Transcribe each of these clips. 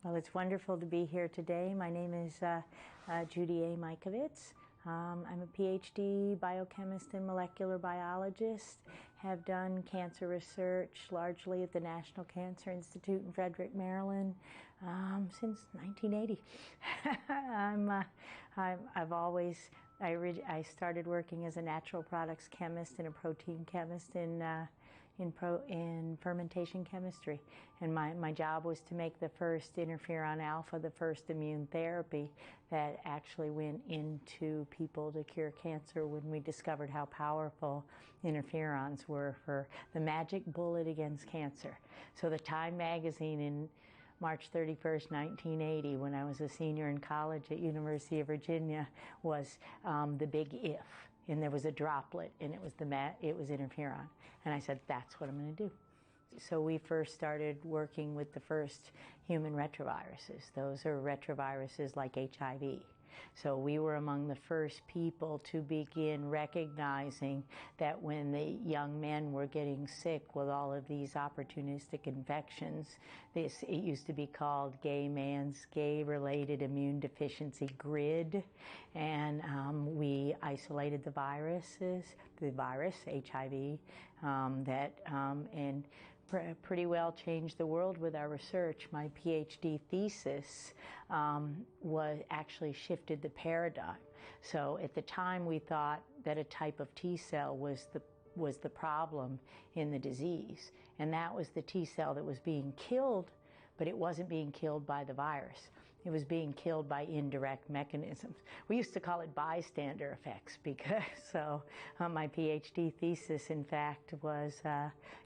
Well, it's wonderful to be here today. My name is Judy A. Mikovits. I'm a PhD biochemist and molecular biologist. Have done cancer research largely at the National Cancer Institute in Frederick, Maryland, since 1980. I started working as a natural products chemist and a protein chemist in fermentation chemistry, and my job was to make the first interferon alpha, the first immune therapy that actually went into people to cure cancer when we discovered how powerful interferons were for the magic bullet against cancer. So the Time magazine in March 31st, 1980, when I was a senior in college at University of Virginia, was the big if. And there was a droplet, and it was interferon. And I said, that's what I'm going to do. So we first started working with the first human retroviruses. Those are retroviruses like HIV. So we were among the first people to begin recognizing that when the young men were getting sick with all of these opportunistic infections, it used to be called gay-related immune deficiency GRID, and we isolated the virus, HIV, and pretty well changed the world with our research. My PhD thesis was actually shifted the paradigm. So at the time we thought that a type of T cell was the problem in the disease, and that was the T cell that was being killed, but it wasn't being killed by the virus. It was being killed by indirect mechanisms. We used to call it bystander effects because my PhD thesis, in fact, was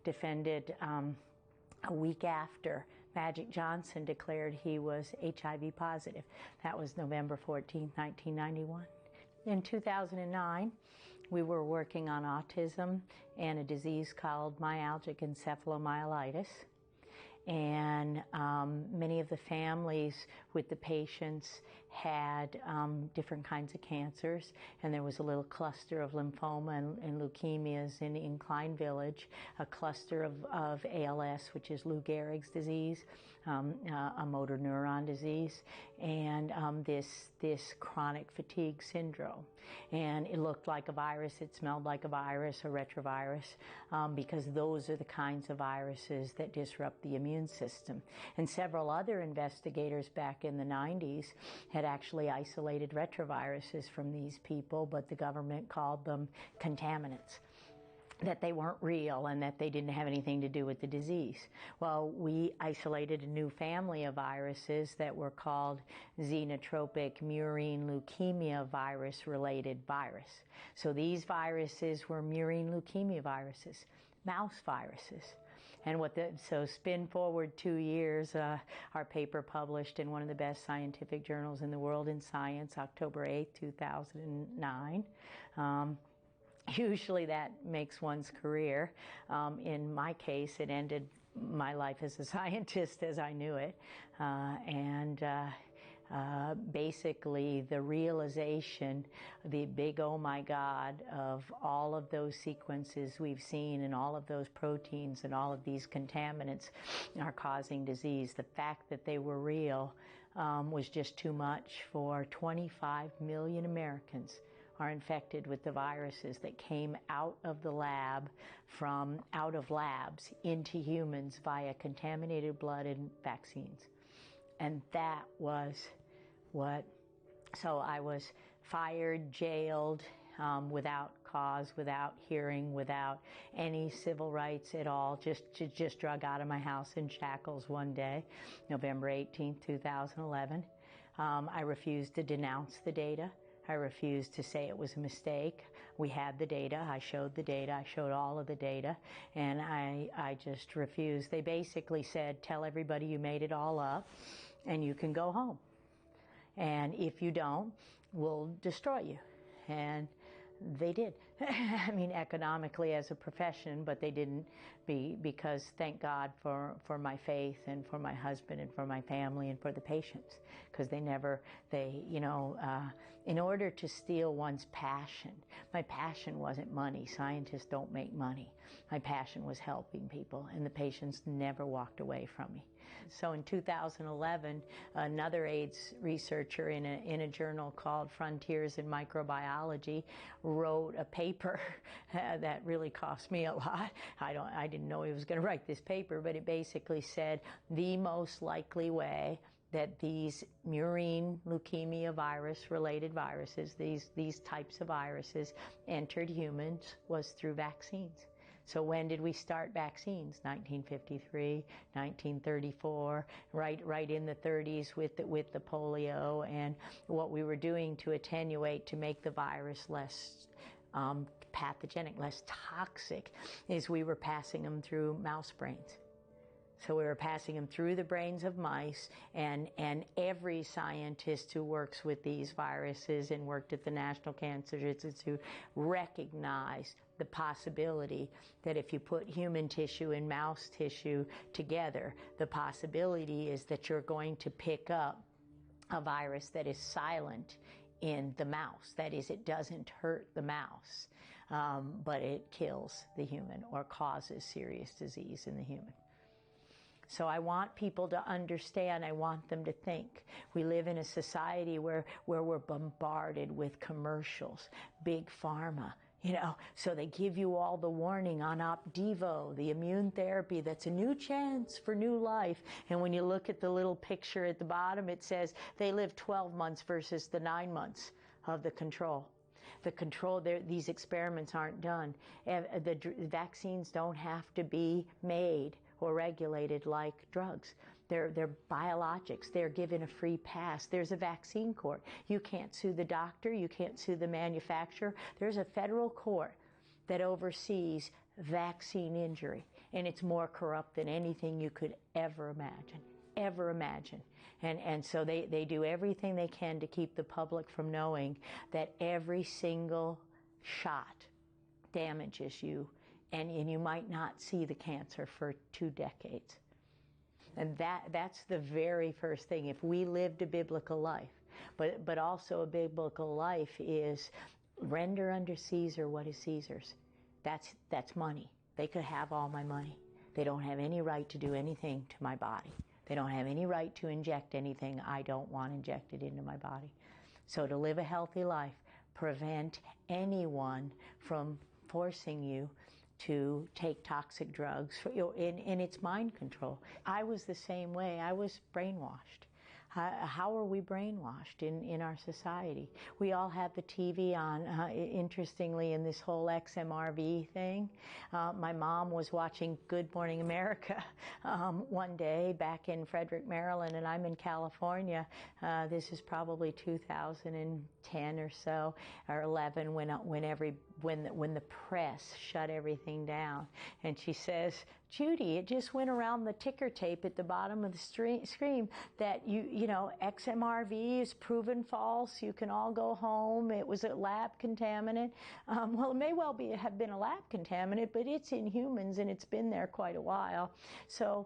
defended a week after Magic Johnson declared he was HIV positive. That was November 14th, 1991. In 2009, we were working on autism and a disease called myalgic encephalomyelitis. And many of the families with the patients had different kinds of cancers, and there was a little cluster of lymphoma and leukemias in Incline Village, a cluster of ALS, which is Lou Gehrig's disease, a motor neuron disease, and this chronic fatigue syndrome. And it looked like a virus, it smelled like a virus, a retrovirus, because those are the kinds of viruses that disrupt the immune system. And several other investigators back in the 90s had actually isolated retroviruses from these people, but the government called them contaminants, that they weren't real and that they didn't have anything to do with the disease. Well, we isolated a new family of viruses that were called xenotropic murine leukemia virus-related virus. So these viruses were murine leukemia viruses, mouse viruses. And so spin forward 2 years, our paper published in one of the best scientific journals in the world in Science, October 8th, 2009. Usually that makes one's career. In my case, it ended my life as a scientist as I knew it. Basically the realization, the big oh my God, of all of those sequences we've seen and all of those proteins and all of these contaminants are causing disease. The fact that they were real was just too much for 25 million Americans are infected with the viruses that came out of the lab, out of labs into humans via contaminated blood and vaccines. And that was so I was fired, jailed, without cause, without hearing, without any civil rights at all, just drug out of my house in shackles one day, November 18th, 2011. I refused to denounce the data. I refused to say it was a mistake. We had the data. I showed the data. I showed all of the data. And I just refused. They basically said, tell everybody you made it all up and you can go home. And if you don't, we'll destroy you. And they did. I mean, economically as a profession, but they didn't because thank God for my faith and for my husband and for my family and for the patients, because in order to steal one's passion, my passion wasn't money. Scientists don't make money. My passion was helping people, and the patients never walked away from me. So in 2011, another AIDS researcher in a journal called Frontiers in Microbiology wrote a paper that really cost me a lot. I didn't know he was going to write this paper, but it basically said the most likely way that these murine leukemia virus-related viruses, these types of viruses, entered humans was through vaccines. So when did we start vaccines? 1953, 1934, right in the 30s with the polio, and what we were doing to attenuate, to make the virus less pathogenic, less toxic, is we were passing them through mouse brains. So we were passing them through the brains of mice, and every scientist who works with these viruses and worked at the National Cancer Institute recognized the possibility that if you put human tissue and mouse tissue together, the possibility is that you're going to pick up a virus that is silent in the mouse. That is, it doesn't hurt the mouse, but it kills the human or causes serious disease in the human. So I want people to understand, I want them to think. We live in a society where we're bombarded with commercials, big pharma, so they give you all the warning on Opdivo, the immune therapy that's a new chance for new life. And when you look at the little picture at the bottom, it says they live 12 months versus the 9 months of the control. These experiments aren't done. The vaccines don't have to be made or regulated like drugs. They're biologics. They're given a free pass. There's a vaccine court. You can't sue the doctor. You can't sue the manufacturer. There's a federal court that oversees vaccine injury, and it's more corrupt than anything you could ever imagine. And so they do everything they can to keep the public from knowing that every single shot damages you, and you might not see the cancer for 2 decades. And that's the very first thing. If we lived a biblical life, but also a biblical life is render unto Caesar what is Caesar's. That's money. They could have all my money. They don't have any right to do anything to my body. They don't have any right to inject anything I don't want injected into my body. So to live a healthy life, prevent anyone from forcing you to take toxic drugs, and it's mind control. I was the same way. I was brainwashed. How are we brainwashed in our society? We all have the TV on. Interestingly, in this whole XMRV thing, my mom was watching Good Morning America one day back in Frederick, Maryland, and I'm in California. This is probably 2010 or so, or 11, when the press shut everything down. And she says, Judy, it just went around the ticker tape at the bottom of the screen that XMRV is proven false. You can all go home. It was a lab contaminant. Well, it may well have been a lab contaminant, but it's in humans and it's been there quite a while. So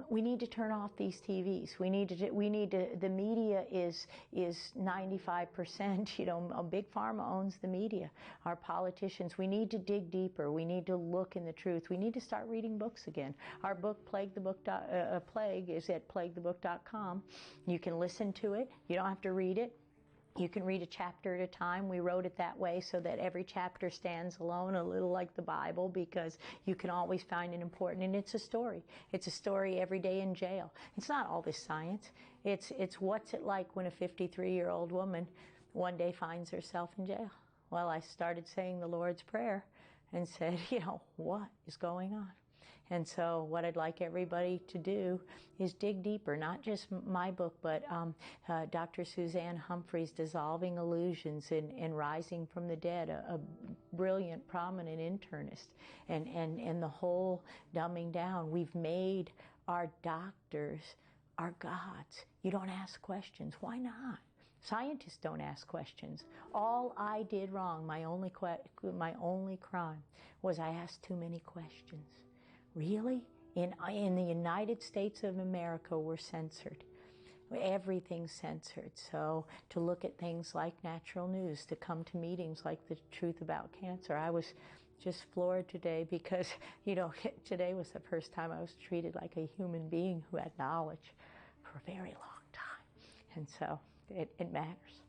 we need to turn off these TVs. The media is 95%. Big pharma owns the media. Our politicians, we need to dig deeper. We need to look in the truth. We need to start reading books again. Our book, Plague, is at plaguethebook.com. You can listen to it. You don't have to read it. You can read a chapter at a time. We wrote it that way so that every chapter stands alone, a little like the Bible, because you can always find it important. And it's a story. It's a story every day in jail. It's not all this science. It's what's it like when a 53-year-old woman one day finds herself in jail. Well, I started saying the Lord's Prayer and said, what is going on? And so what I'd like everybody to do is dig deeper, not just my book, but Dr. Suzanne Humphrey's Dissolving Illusions and Rising from the Dead, a brilliant, prominent internist, and the whole dumbing down. We've made our doctors our gods. You don't ask questions. Why not? Scientists don't ask questions. All I did wrong, my only crime, was I asked too many questions. Really? In the United States of America, we're censored. Everything's censored. So to look at things like natural news, to come to meetings like The Truth About Cancer, I was just floored today because, today was the first time I was treated like a human being who had knowledge for a very long time. And so it matters.